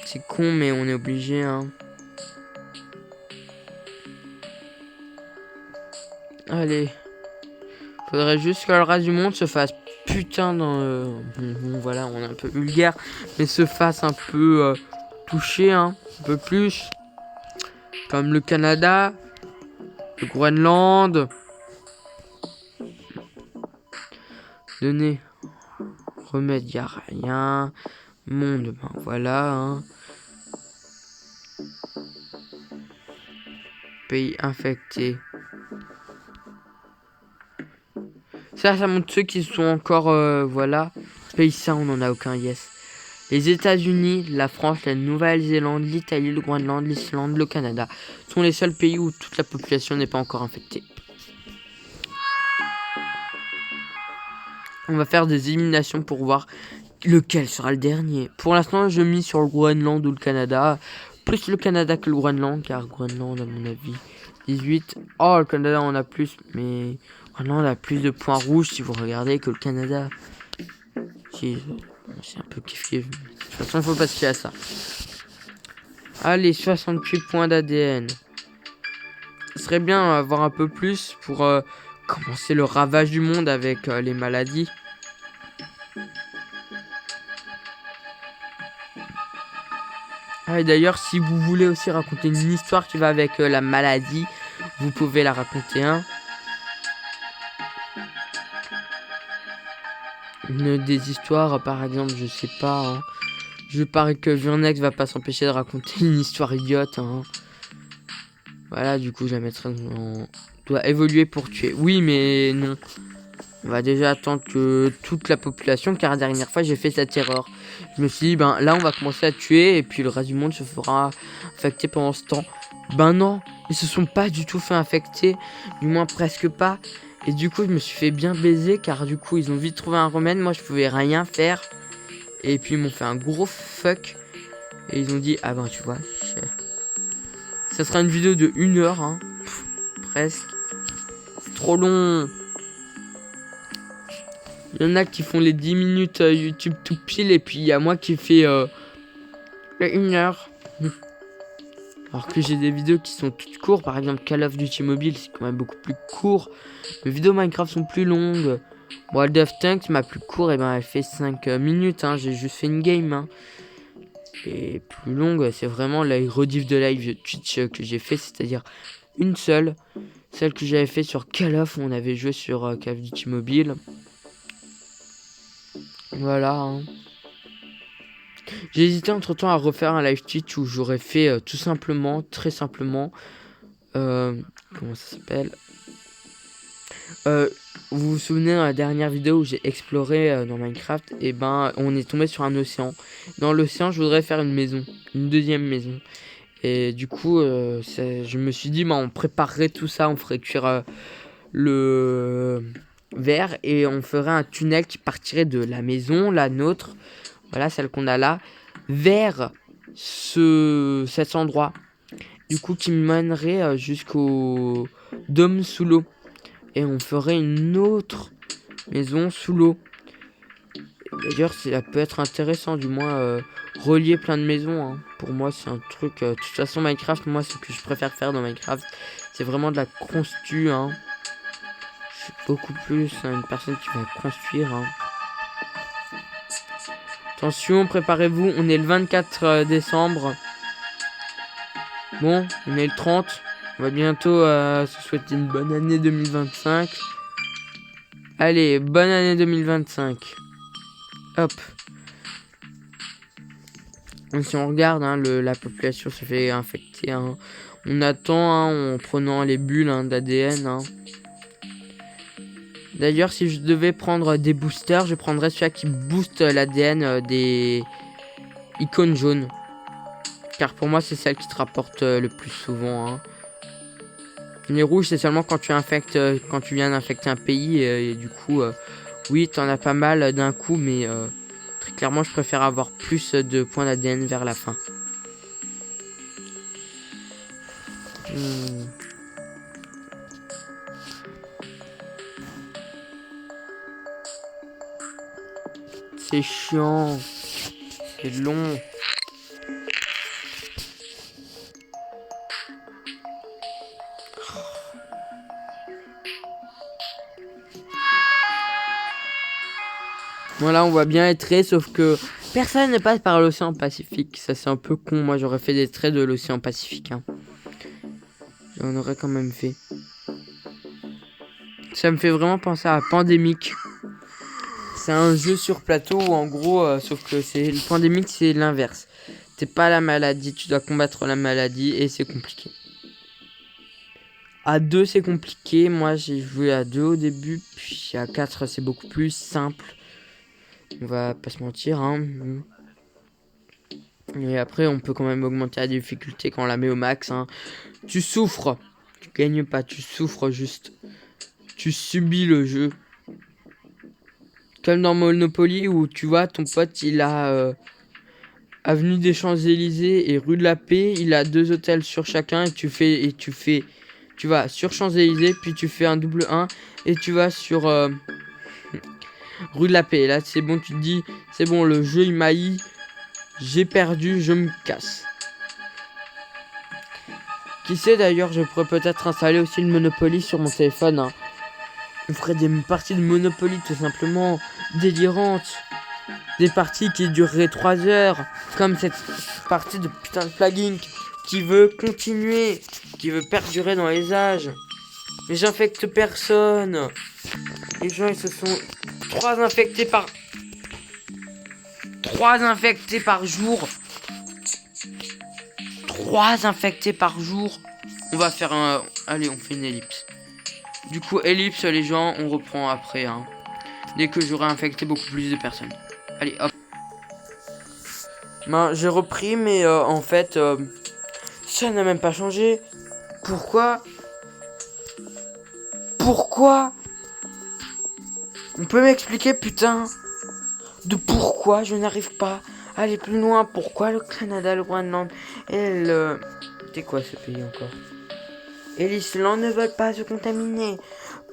C'est con, mais on est obligé, hein. Allez. Faudrait juste que le reste du monde se fasse putain dans... Bon, voilà, on est un peu vulgaire, mais se fasse un peu toucher, hein. Un peu plus. Comme le Canada, le Groenland. Donner. Remède, y a rien. Monde, ben voilà, hein. Pays infectés. Ça montre ceux qui sont encore, voilà. Pays ça, on n'en a aucun, yes. Les États-Unis, la France, la Nouvelle-Zélande, l'Italie, le Groenland, l'Islande, le Canada sont les seuls pays où toute la population n'est pas encore infectée. On va faire des éliminations pour voir lequel sera le dernier. Pour l'instant, je mise sur le Groenland ou le Canada. Plus le Canada que le Groenland, car Groenland, à mon avis, 18. Oh, le Canada, on a plus, mais Groenland a plus de points rouges si vous regardez que le Canada. C'est un peu kiff-kiff. De toute façon, faut pas se fier à ça. Allez, 68 points d'ADN. Ce serait bien avoir un peu plus pour commencer le ravage du monde avec les maladies. Ah, et d'ailleurs, si vous voulez aussi raconter une histoire qui va avec la maladie, vous pouvez la raconter, hein. Des histoires, par exemple, je sais pas, hein. Je parie que Virnex va pas s'empêcher de raconter une histoire idiote, hein. Voilà, du coup, je la mettrai en... Doit évoluer pour tuer. Oui, mais non. On va déjà attendre que toute la population, car la dernière fois, j'ai fait cette erreur. Je me suis dit, ben là, on va commencer à tuer, et puis le reste du monde se fera infecter pendant ce temps. Ben non, ils se sont pas du tout fait infecter, du moins presque pas. Et du coup, je me suis fait bien baiser, car du coup, ils ont vite trouvé un remède. Moi, je pouvais rien faire. Et puis, ils m'ont fait un gros fuck. Et ils ont dit, ah ben, tu vois, ça sera une vidéo de 1 heure, hein. Pff, presque. C'est trop long. Il y en a qui font les 10 minutes YouTube tout pile. Et puis, il y a moi qui fais 1 heure. Alors que j'ai des vidéos qui sont toutes courtes. Par exemple, Call of Duty Mobile, c'est quand même beaucoup plus court. Les vidéos Minecraft sont plus longues. World of Tanks, ma plus courte, et ben, elle fait 5 minutes. Hein. J'ai juste fait une game. Hein. Et plus longue, c'est vraiment la rediff de live Twitch que j'ai fait. C'est-à-dire une seule. Celle que j'avais fait sur Call of. Où on avait joué sur Call of Duty Mobile. Voilà. Hein. J'ai hésité entre temps à refaire un live Twitch où j'aurais fait tout simplement, très simplement, comment ça s'appelle, vous vous souvenez dans la dernière vidéo où j'ai exploré dans Minecraft, et ben on est tombé sur un océan. Dans l'océan, je voudrais faire une maison, une deuxième maison. Et du coup, je me suis dit, ben, on préparerait tout ça, on ferait cuire le verre et on ferait un tunnel qui partirait de la maison, la nôtre. Voilà, celle qu'on a là, vers cet endroit. Du coup, qui mènerait jusqu'au dôme sous l'eau. Et on ferait une autre maison sous l'eau. D'ailleurs, ça peut être intéressant, du moins, relier plein de maisons. Hein. Pour moi, c'est un truc... de toute façon, Minecraft, moi, ce que je préfère faire dans Minecraft, c'est vraiment de la construire. Hein. Je suis beaucoup plus une personne qui va construire. Hein. Attention, préparez-vous, on est le 24 décembre. Bon, on est le 30. On va bientôt se souhaiter une bonne année 2025. Allez, bonne année 2025. Hop. Et si on regarde, hein, la population se fait infecter. Hein. On attend hein, en prenant les bulles hein, d'ADN. Hein. D'ailleurs, si je devais prendre des boosters, je prendrais celui qui booste l'ADN des icônes jaunes. Car pour moi, c'est celle qui te rapporte le plus souvent. Hein. Les rouges, c'est seulement quand tu infectes, quand tu viens d'infecter un pays. Et du coup, oui, t'en as pas mal d'un coup. Mais très clairement, je préfère avoir plus de points d'ADN vers la fin. C'est chiant. C'est long. Voilà, on voit bien les traits, sauf que personne ne passe par l'océan Pacifique. Ça, c'est un peu con. Moi, j'aurais fait des traits de l'océan Pacifique. Hein. J'en aurais quand même fait. Ça me fait vraiment penser à Pandémique. C'est un jeu sur plateau où, en gros, sauf que c'est le Pandémique, c'est l'inverse. T'es pas la maladie, tu dois combattre la maladie et c'est compliqué. À 2, c'est compliqué. Moi, j'ai joué à 2 au début, puis à 4, c'est beaucoup plus simple. On va pas se mentir, hein. Et après, on peut quand même augmenter la difficulté quand on la met au max. Hein. Tu souffres. Tu gagnes pas, tu souffres juste. Tu subis le jeu. Comme dans Monopoly où tu vois, ton pote, il a Avenue des Champs-Élysées et Rue de la Paix. Il a 2 hôtels sur chacun et tu vas sur Champs-Élysées, puis tu fais un double 1 et tu vas sur Rue de la Paix. Et là, c'est bon, tu te dis, c'est bon, le jeu, il m'a eu. J'ai perdu, je me casse. Qui sait d'ailleurs, je pourrais peut-être installer aussi le Monopoly sur mon téléphone. Hein. On ferait des parties de Monopoly tout simplement délirantes. Des parties qui dureraient 3 heures. Comme cette partie de putain de Plague Inc. Qui veut continuer. Qui veut perdurer dans les âges. Mais j'infecte personne. Les gens ils se sont 3 infectés par 3 infectés par jour. 3 infectés par jour. On va faire un... Allez, on fait une ellipse. Du coup, ellipse, les gens, on reprend après. Hein. Dès que j'aurai infecté beaucoup plus de personnes. Allez, hop. Ben, j'ai repris, mais en fait, ça n'a même pas changé. Pourquoi? Pourquoi? On peut m'expliquer, putain, de pourquoi je n'arrive pas à aller plus loin? Pourquoi le Canada, le Groenland et le... C'est quoi ce pays encore? Et l'Islande ne veulent pas se contaminer?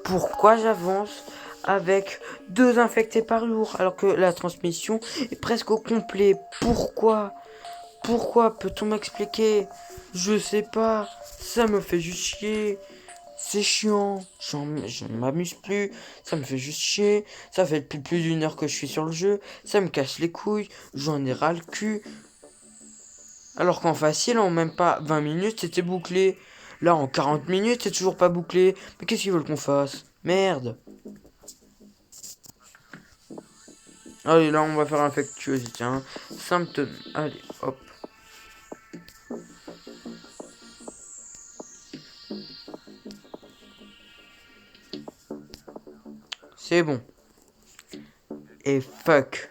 Pourquoi j'avance avec 2 infectés par jour alors que la transmission est presque au complet? Pourquoi? Pourquoi? Peut-on m'expliquer? Je sais pas. Ça me fait juste chier. C'est chiant. Je ne m'amuse plus. Ça me fait juste chier. Ça fait depuis plus d'1 heure que je suis sur le jeu. Ça me casse les couilles. J'en ai ras le cul. Alors qu'en facile, en même pas 20 minutes, c'était bouclé. Là, en 40 minutes, c'est toujours pas bouclé. Mais qu'est-ce qu'ils veulent qu'on fasse? Merde. Allez, là, on va faire infectiosité. Hein. Symptômes. Allez, hop. C'est bon. Et fuck.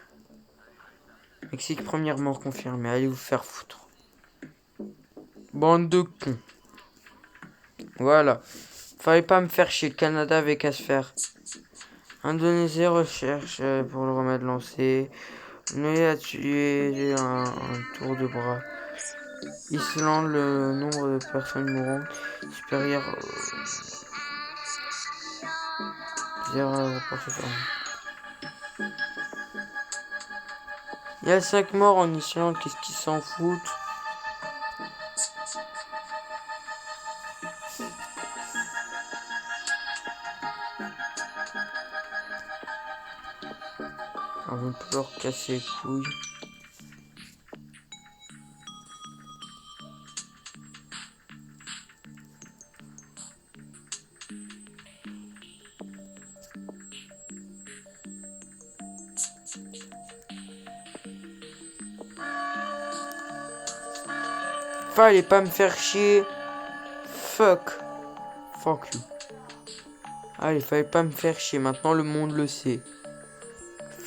Mexique, première mort confirmée. Allez vous faire foutre. Bande de cons. Voilà. Fallait pas me faire chier. Le Canada avait qu'à se faire. Indonésie recherche pour le remède lancé. Mais a tué un tour de bras. Islande, le nombre de personnes mourantes supérieur plusieurs aéroports fermés. Il y a 5 morts en Islande, qu'est-ce qu'ils s'en foutent? On va plus leur casser les couilles. Fallait pas me faire chier. Fuck. Fuck you. Allez, fallait pas me faire chier. Maintenant, le monde le sait.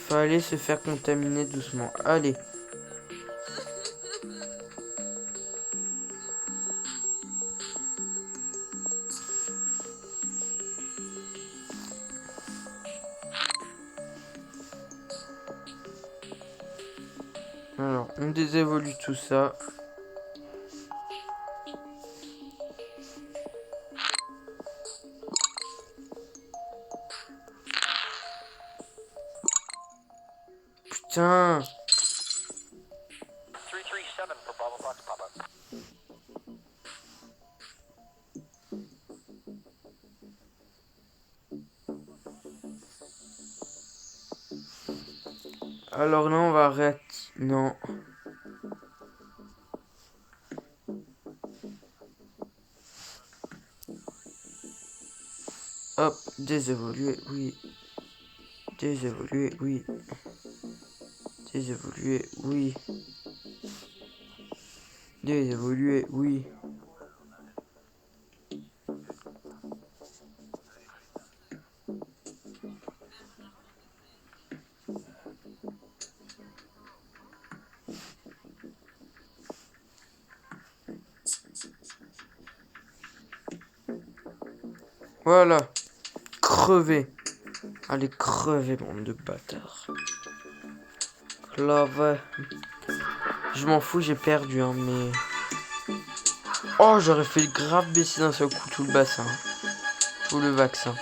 Fallait se faire contaminer doucement. Allez. Alors, on désévolue tout ça. Putain. Alors là, on va arrêter. Non. Hop, désévoluer, oui. Désévoluer, oui. Désévoluer, oui. Désévoluer, oui. Voilà. Crever. Allez, crever, bande de bâtards. Clave. Je m'en fous, j'ai perdu, hein, mais... Oh, j'aurais fait grave baisser d'un seul coup tout le bassin. Tout le vaccin.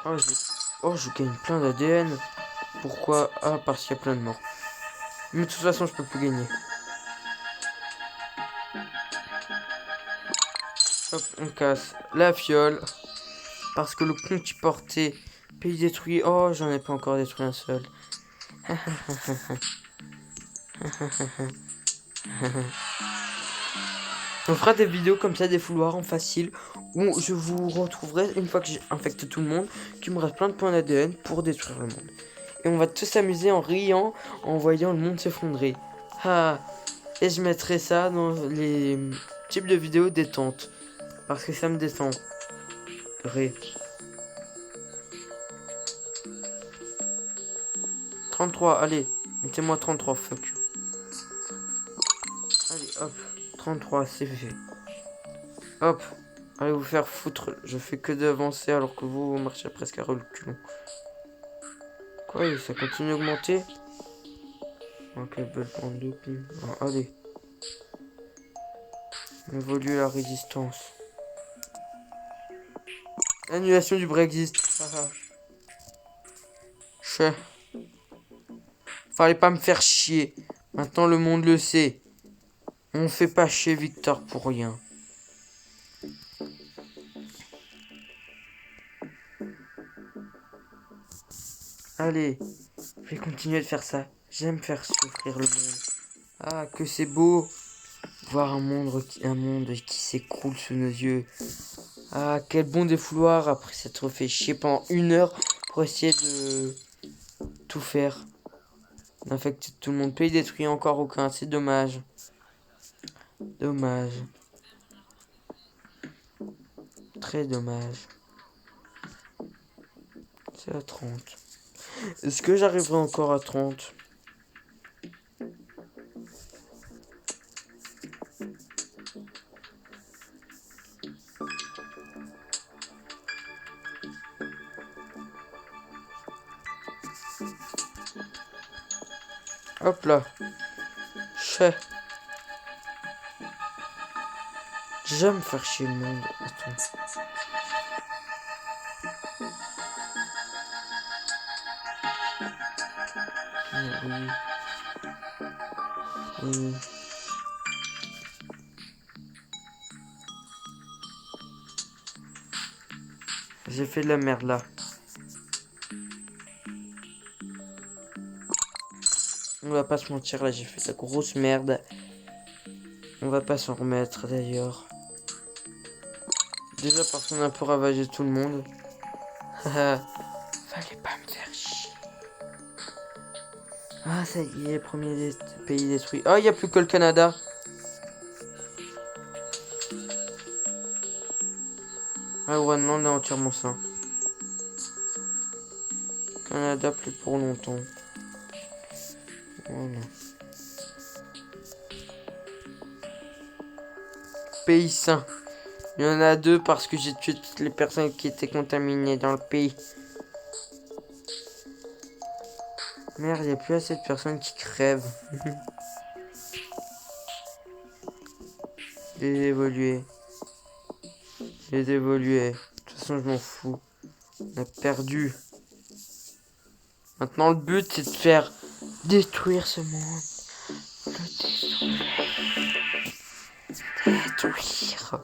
Oh, je gagne plein d'ADN. Pourquoi? Ah, parce qu'il y a plein de morts. Mais de toute façon, je peux plus gagner. Hop, on casse la fiole. Parce que le compte qui portait pays détruit. Oh, j'en ai pas encore détruit un seul. On fera des vidéos comme ça, des fouloirs en facile, où je vous retrouverai une fois que j'ai infecté tout le monde, qu'il me reste plein de points d'ADN pour détruire le monde. Et on va tous s'amuser en riant, en voyant le monde s'effondrer. Ah, et je mettrai ça dans les types de vidéos détente, parce que ça me détend. Ré. 33, allez, mettez-moi 33, fuck you. Allez, hop, 33, c'est fait. Hop, allez vous faire foutre, je fais que d'avancer alors que vous marchez presque à reculons. Quoi, ça continue d'augmenter? Ok, belle bande de ping. Ah, allez. Évolue la résistance. Annulation du Brexit. Che. Fallait pas me faire chier. Maintenant le monde le sait. On fait pas chier Victor pour rien. Allez, je vais continuer de faire ça. J'aime faire souffrir le monde. Ah, que c'est beau. Voir un monde qui s'écroule sous nos yeux. Ah, quel bon défouloir après s'être fait chier pendant 1 heure pour essayer de tout faire. D'infecter tout le monde. Pays détruit, encore aucun. C'est dommage. Dommage. Très dommage. C'est à 30. Est-ce que j'arriverai encore à 30? Hop là. Chais. J'aime faire chier le monde. Attends. Oui. Oui. J'ai fait de la merde là. On va pas se mentir, là j'ai fait de la grosse merde. On va pas s'en remettre d'ailleurs. Déjà parce qu'on a un peu ravagé tout le monde. Fallait pas me faire chier. Ah ça y est, premier pays détruit. Oh, il n'y a plus que le Canada. Ah ouais, non, on est entièrement sain. Canada plus pour longtemps. Voilà. Pays sain. Il y en a 2 parce que j'ai tué toutes les personnes qui étaient contaminées dans le pays. Merde, il n'y a plus assez de personnes qui crèvent. Désévoluer. Désévoluer. De toute façon, je m'en fous. On a perdu. Maintenant, le but, c'est de faire détruire ce monde. Le détruire.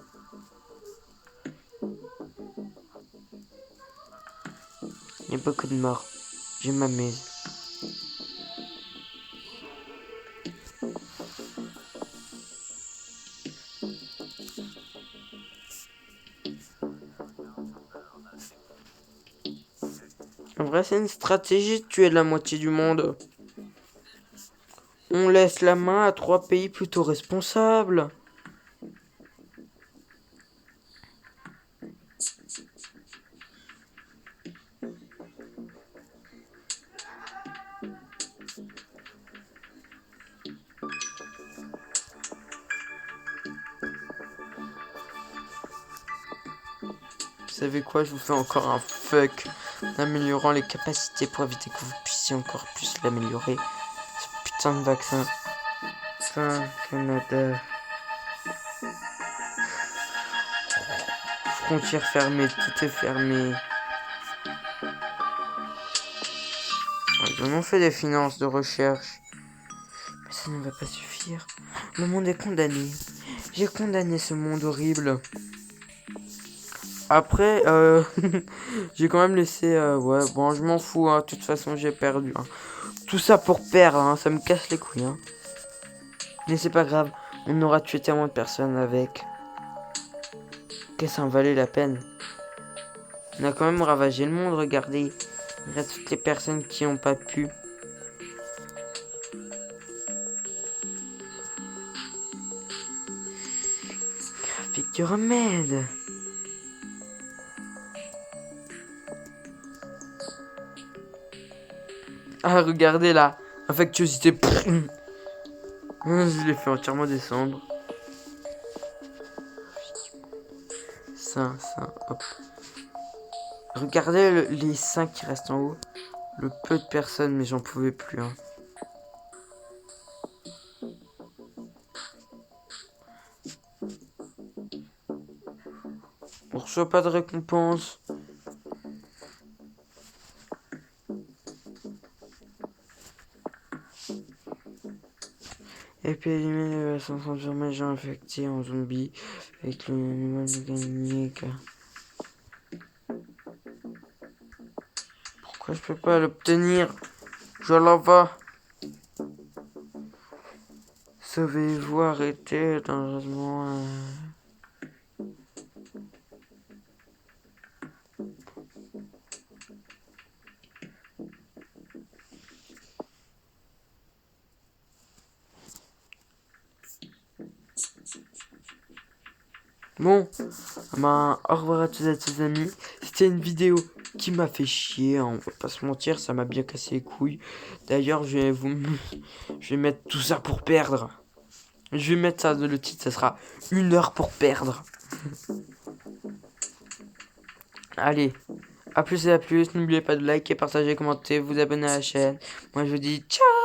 Il y a beaucoup de morts. Je m'amuse. En vrai, c'est une stratégie de tuer la moitié du monde. On laisse la main à 3 pays plutôt responsables. Vous savez quoi, je vous fais encore un fuck en améliorant les capacités pour éviter que vous puissiez encore plus l'améliorer. Ce putain de vaccin. Putain, Canada. Frontières fermées, tout est fermé. Ils en ont fait des finances de recherche. Mais ça ne va pas suffire. Le monde est condamné. J'ai condamné ce monde horrible. Après, j'ai quand même laissé... ouais, bon, je m'en fous, hein. De toute façon, j'ai perdu. Hein. Tout ça pour perdre, hein. Ça me casse les couilles. Hein. Mais c'est pas grave. On aura tué tellement de personnes avec. Qu'est-ce que ça en valait la peine? On a quand même ravagé le monde, regardez. Il reste toutes les personnes qui n'ont pas pu. Graphique du remède. Ah, regardez là. Infectiosité. Je l'ai fait entièrement descendre. Ça, hop. Regardez les 5 qui restent en haut. Le peu de personnes, mais j'en pouvais plus. Hein. On reçoit pas de récompense. Et puis éliminer les 500 gens infectés en zombie avec le animal mécanique. Pourquoi je peux pas l'obtenir? Je la vois. Savez-vous arrêter dangereusement Bon, ben, au revoir à tous et à tous amis. C'était une vidéo qui m'a fait chier, hein, on va pas se mentir, ça m'a bien cassé les couilles. D'ailleurs, je vais mettre tout ça pour perdre. Je vais mettre ça dans le titre, ça sera 1 heure pour perdre. Allez, à plus et à plus. N'oubliez pas de liker, partager, commenter, vous abonner à la chaîne. Moi, je vous dis ciao.